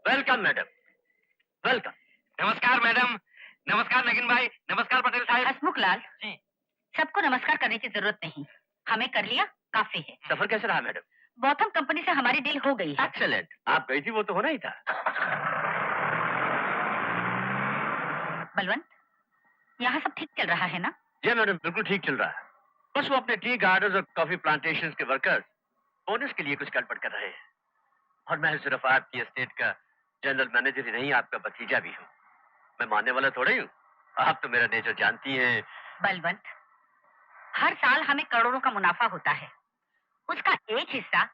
Welcome madam, welcome. नमस्कार madam. नमस्कार नगीन भाई। नमस्कार पटेल साहब। हसमुख लाल जी। सबको नमस्कार करने की जरूरत नहीं, हमें कर लिया काफी है। सफर कैसे रहा मैडम? बॉथम कंपनी से हमारी डील हो गई है। एक्सेलेंट। आप गई थी वो तो होना ही था। बलवंत, यहाँ सब ठीक चल रहा है ना? जी मैडम, बिल्कुल ठीक चल रहा है। बस वो अपने टी गार्डन्स और कॉफी प्लांटेशंस के वर्कर्स बोनस के लिए कुछ गड़बड़ कर रहे हैं। और मैं सिर्फ आपकी एस्टेट का जनरल मैनेजर ही नहीं, आपका भतीजा भी हूँ। मैं मानने वाला थोड़ा ही हूँ। आप तो मेरा नेचर जानती हैं। बलवंत, हर साल हमें करोड़ों का मुनाफा होता है, उसका एक हिस्सा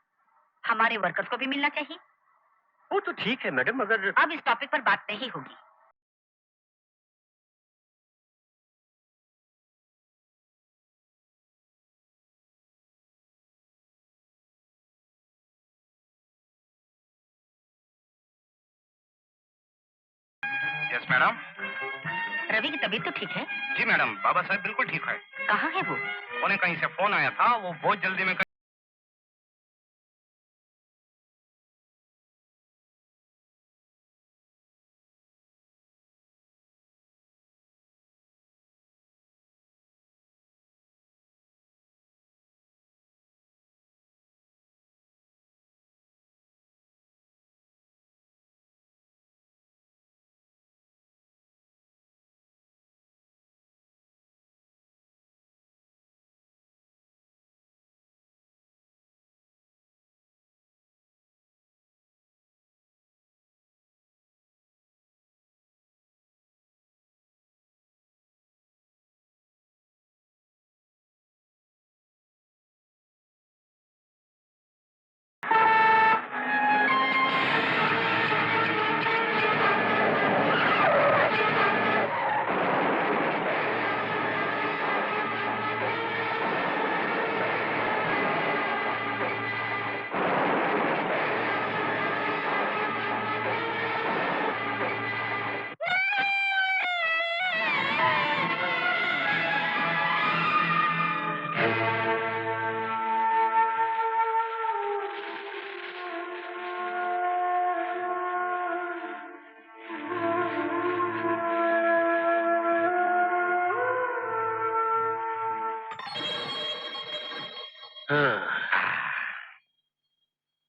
हमारे वर्कर्स को भी मिलना चाहिए। वो तो ठीक है मैडम, मगर अब इस टॉपिक पर बात नहीं होगी। Yes madam. रवि की तबीयत तो ठीक है? जी मैडम, बाबा साहब बिल्कुल ठीक है। कहाँ है वो? उन्हें कहीं से फोन आया था, वो बहुत जल्दी में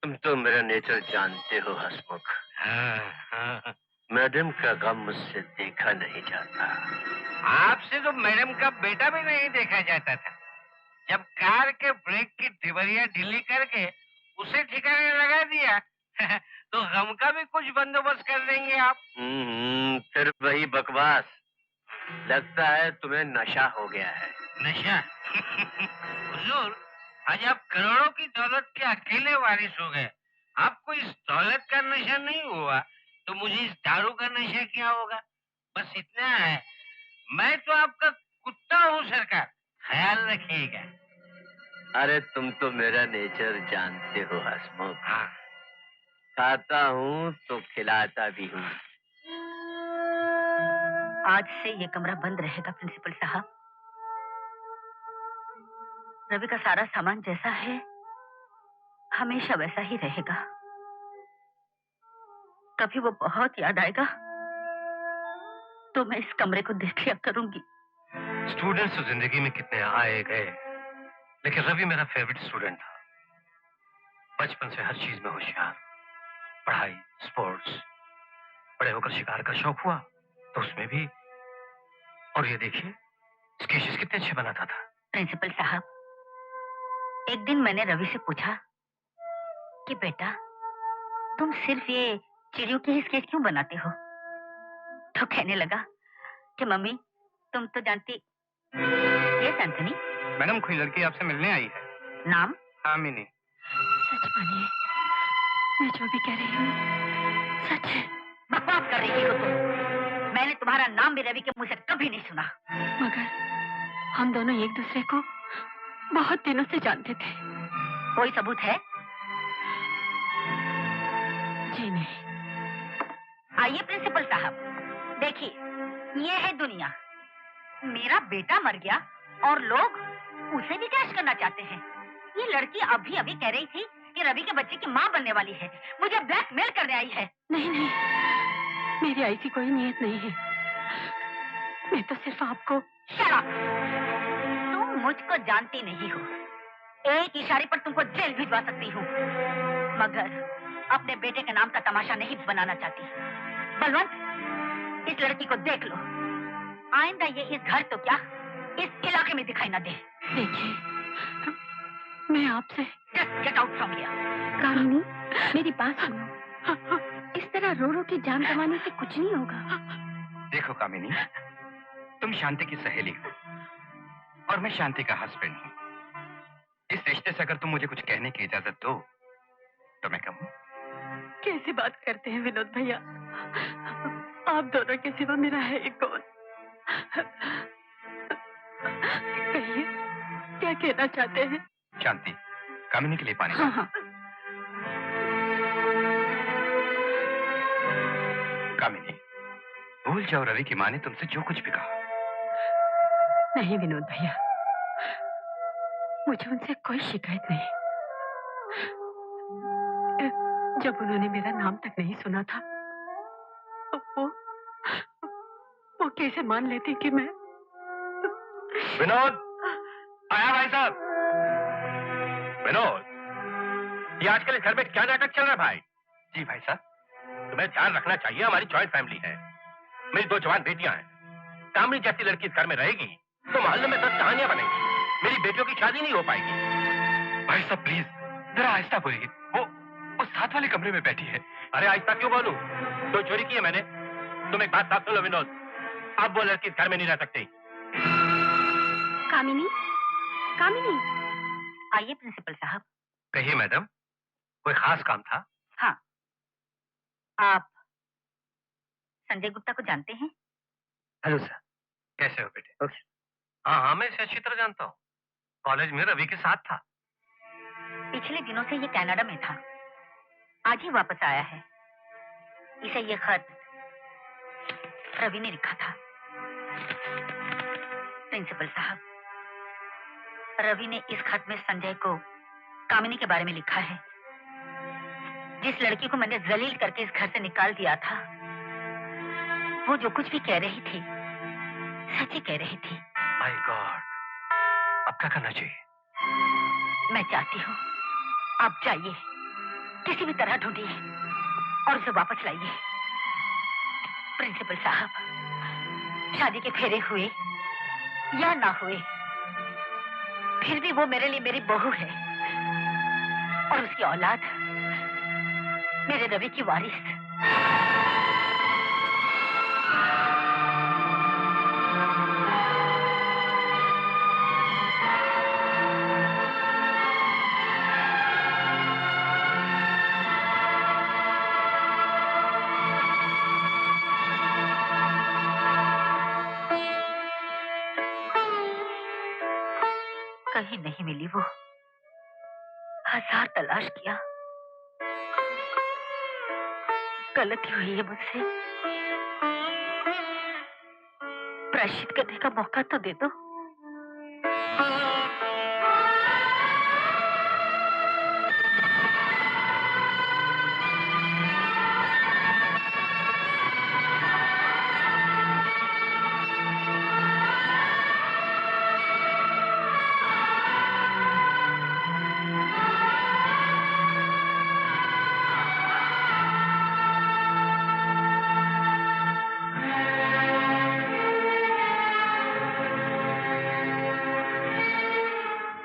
तुम तो मेरा नेचर जानते हो हसमुख। मैडम का गम मुझसे देखा नहीं जाता। आपसे तो मैडम का बेटा भी नहीं देखा जाता था। जब कार के ब्रेक की डिबरिया ढीली करके उसे ठिकाने लगा दिया तो गम का भी कुछ बंदोबस्त कर देंगे आप। फिर वही बकवास। लगता है तुम्हें नशा हो गया है। नशा? हुजूर, आज आप करोड़ों की दौलत के अकेले वारिस हो गए। आपको इस दौलत का नशा नहीं हुआ तो मुझे इस दारू का नशा क्या होगा? बस इतना है, मैं तो आपका कुत्ता हूँ सरकार, ख्याल रखिएगा। अरे तुम तो मेरा नेचर जानते हो हसमुख। हाँ। खाता हूँ तो खिलाता भी हूँ। आज से ये कमरा बंद रहेगा प्रिंसिपल साहब। रवि का सारा सामान जैसा है हमेशा वैसा ही रहेगा। कभी वो बहुत याद आएगा तो मैं इस कमरे को देख लिया करूंगी। स्टूडेंट्स तो जिंदगी में कितने आए गए, लेकिन रवि मेरा फेवरेट स्टूडेंट था। बचपन से हर चीज में होशियार, पढ़ाई, स्पोर्ट्स। बड़े होकर शिकार का शौक हुआ तो उसमें भी। और ये देखिए, स्केचेस कितने अच्छे बनाता था। प्रिंसिपल साहब, एक दिन मैंने रवि से पूछा कि बेटा तुम सिर्फ ये चिड़ियों के ही स्केच क्यों बनाते हो? तो कहने लगा कि मम्मी तुम तो जानती। Yes Anthony. मैडम, कोई लड़की आपसे मिलने आई है। नाम? आमिनी। सच मानिए, मैं जो भी कह रही हूँ सच है। बकवास कर रही हो तुम। मैंने तुम्हारा नाम भी रवि के मुंह से कभी नहीं सुना। मगर हम दोनों एक दूसरे को बहुत दिनों से जानते थे। कोई सबूत है? जी नहीं। आइए प्रिंसिपल साहब, देखिए ये है दुनिया। मेरा बेटा मर गया और लोग उसे भी क्रश करना चाहते हैं। ये लड़की अभी अभी कह रही थी कि कि रवि के बच्चे की माँ बनने वाली है, मुझे ब्लैकमेल करने आई है। नहीं नहीं, मेरी ऐसी कोई नीयत नहीं है। मैं तो सिर्फ आपको। Shut up! तुम मुझको जानती नहीं हो। एक इशारे पर तुमको जेल भिजवा सकती हूँ, मगर अपने बेटे के नाम का तमाशा नहीं बनाना चाहती। बलवंत, इस लड़की को देख लो। आइंदा ये इस घर तो क्या, इस इलाके में दिखाई ना दे। देखिए, मैं आपसे। Just get out from here. Kamini, मेरी बात सुनो। इस तरह रो रो के जान गंवाने से कुछ नहीं होगा। देखो कामिनी, तुम शांति की सहेली हो और मैं शांति का हस्बैंड हूँ। इस रिश्ते से अगर तुम मुझे कुछ कहने की इजाजत दो तो मैं कहूँ। कैसी बात करते हैं विनोद भैया? आप दोनों के सिवा मेरा है एक कौन? कहिए, क्या कहना चाहते हैं? शांति, कामिनी के लिए पानी। हाँ हाँ। कामिनी, भूल जाओ रवि की माँ ने तुमसे जो कुछ भी कहा। नहीं विनोद भैया, मुझे उनसे कोई शिकायत नहीं। जब उन्होंने मेरा नाम तक नहीं सुना था, तो वो कैसे मान लेती कि मैं। विनोद, आया भाई साहब। विनोद, ये आजकल इस घर में क्या नाटक चल रहा है भाई? जी भाई साहब। तुम्हें ध्यान रखना चाहिए, हमारी जॉइंट फैमिली है। मेरी 2 जवान बेटियां हैं। कामनी जैसी लड़की इस घर में रहेगी तो मोहल्ले में 10 कहानियां बनेंगी। मेरी बेटियों की शादी नहीं हो पाएगी। भाई साहब प्लीज जरा आहिस्ता बोलिए। वो साथ वाले कमरे में बैठी है। अरे आहिस्ता क्यों बोलूं? 2 चोरी की है मैंने। तुम एक बात साफ सुन लो विनोद, अब वो लड़की इस घर में नहीं रह सकती। कामिनी, कामिनी। आइए प्रिंसिपल साहब। कहिए मैडम, कोई खास काम था? हाँ, आप संजय गुप्ता को जानते हैं? हेलो सर, कैसे हो बेटे? ओके। हाँ हाँ, मैं इसे अच्छी तरह जानता हूँ। कॉलेज में रवि के साथ था। पिछले दिनों से ये कनाडा में था, आज ही वापस आया है। इसे ये खत रवि ने लिखा था। प्रिंसिपल साहब, रवि ने इस खत में संजय को कामिनी के बारे में लिखा है। जिस लड़की को मैंने जलील करके इस घर से निकाल दिया था, वो जो कुछ भी कह रही थी सच ही कह रही थी। माय गॉड, अब क्या करना चाहिए? मैं चाहती हूँ आप जाइए, किसी भी तरह ढूंढिए और उसे वापस लाइए। प्रिंसिपल साहब, शादी के फेरे हुए या ना हुए, फिर भी वो मेरे लिए मेरी बहू है और उसकी औलाद मेरे रवि की वारिस। कहीं नहीं मिली वो, 1000 तलाश किया। गलती हुई है मुझसे, प्रायश्चित करने का मौका तो दे दो।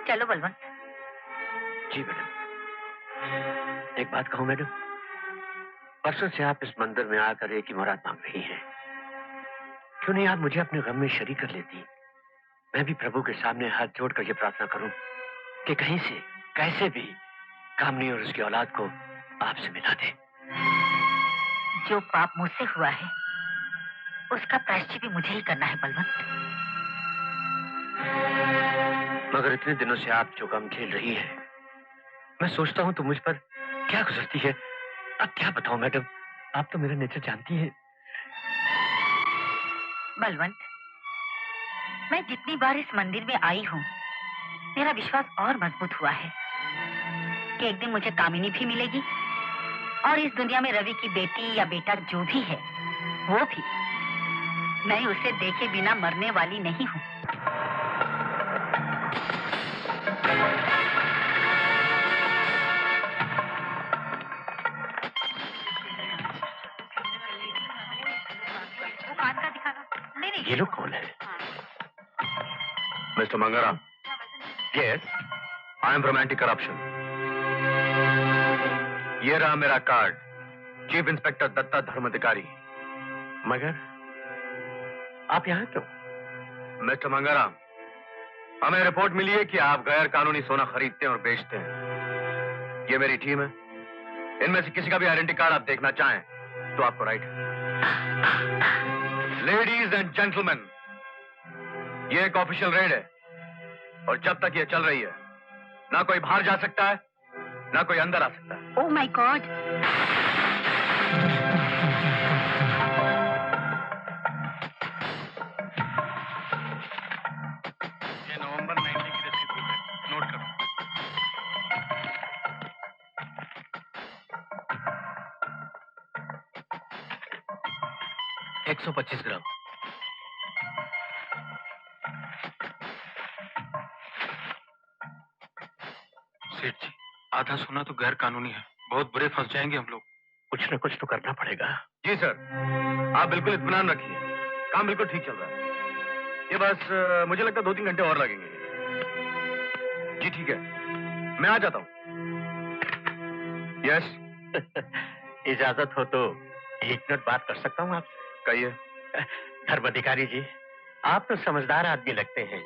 चलो बलवंत। जी मैडम। एक बात कहूं मैडम, परसों से आप इस मंदिर में आकर एक ही मुराद मांग रही हैं। क्यों नहीं आप मुझे अपने गम में शरीक कर लेती? मैं भी प्रभु के सामने हाथ जोड़कर ये प्रार्थना करूं कि कहीं से कैसे भी कामनी और उसकी औलाद को आपसे मिला दे। जो पाप मुझसे हुआ है उसका प्रायश्चित भी मुझे ही करना है बलवंत। मगर इतने दिनों से आप जो गम झेल रही है, मैं सोचता हूं तो मुझ पर क्या गुजरती है। अब क्या बताऊं मैडम, आप तो मेरा नेचर जानती हैं। बलवंत, मैं जितनी बार इस मंदिर में आई हूँ, मेरा विश्वास और मजबूत हुआ है। कि एक दिन मुझे कामिनी भी मिलेगी और इस दुनिया में रवि की बेटी या बेटा जो भी है वो भी। मैं उसे देखे बिना मरने वाली नहीं हूँ। ये लोग कौन है? Mister Mangaram. Yes, I am from anti corruption. ये रहा मेरा card, chief inspector Datta Dharmadhikari. मगर आप यहाँ क्यों? मिस्टर मंगाराम, हमें रिपोर्ट मिली है कि आप गैर कानूनी सोना खरीदते हैं और बेचते हैं। ये मेरी टीम है, इनमें से किसी का भी आइडेंटिटी कार्ड आप देखना चाहें तो आपको राइट है। लेडीज एंड जेंटलमैन, ये एक ऑफिशियल रेड है और जब तक ये चल रही है ना कोई बाहर जा सकता है ना कोई अंदर आ सकता है। Oh my God! ये नवंबर 90 की रसीद बुक है, नोट करो। $125 ग्राम। सेठ जी, आधा सोना तो गैर कानूनी है, बहुत बुरे फंस जाएंगे हम लोग। कुछ न कुछ तो करना पड़ेगा। जी सर, आप बिल्कुल इत्मीनान रखिए, काम बिल्कुल ठीक चल रहा है। ये बस मुझे लगता है 2-3 घंटे और लगेंगे। जी ठीक है, मैं आ जाता हूँ। यस। इजाजत हो तो 1 मिनट बात कर सकता हूँ आपसे? कहिए। धर्माधिकारी जी, आप तो समझदार आदमी लगते हैं।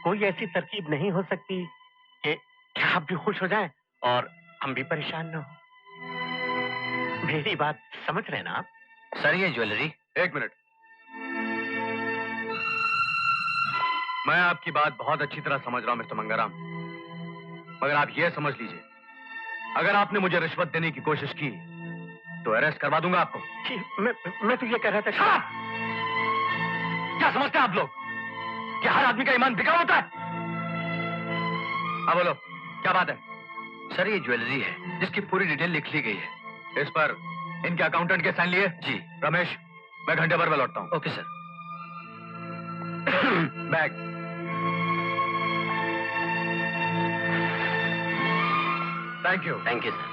कोई ऐसी तरकीब नहीं हो सकती कि आप भी खुश हो जाएं और हम भी परेशान न हो? मेरी बात समझ रहे हैं ना आप? सर ये ज्वेलरी। 1 मिनट। मैं आपकी बात बहुत अच्छी तरह समझ रहा हूं मिस्टर मंगाराम, मगर आप ये समझ लीजिए, अगर आपने मुझे रिश्वत देने की कोशिश की तो अरेस्ट करवा दूंगा आपको। मैं तो ये कह रहा था। क्या समझते हैं आप लोग कि हर आदमी का ईमान बिका होता है? हाँ बोलो, क्या बात है? सर ये ज्वेलरी है जिसकी पूरी डिटेल लिख ली गई है। इस पर इनके अकाउंटेंट के साइन लिए? जी। रमेश, मैं घंटे भर में लौटता हूँ। Okay sir. Bag. Thank you. Thank you sir.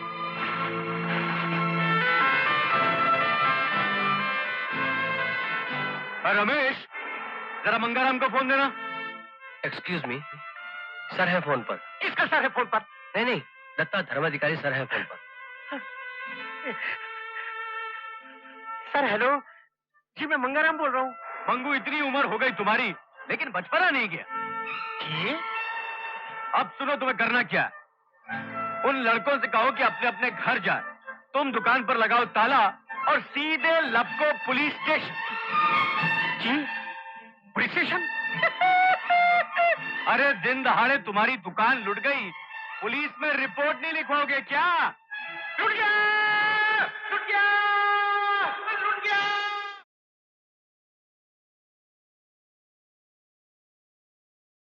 Ramesh, जरा मंगाराम को फोन देना। एक्सक्यूज मी, सर है फोन पर। किसका सर है फोन पर? नहीं, दत्ता धर्माधिकारी सर है फोन पर। सर हेलो जी, मैं मंगाराम बोल रहा हूँ। मंगू, इतनी उम्र हो गई तुम्हारी लेकिन बचपना नहीं गया। जी? अब सुनो तुम्हें करना क्या। उन लड़कों से कहो कि अपने अपने घर जाए, तुम दुकान पर लगाओ ताला और सीधे लपको पुलिस स्टेशन। जी? Police station? अरे दिन दहाड़े तुम्हारी दुकान लुट गई, पुलिस में रिपोर्ट नहीं लिखवाओगे क्या? लुट गया।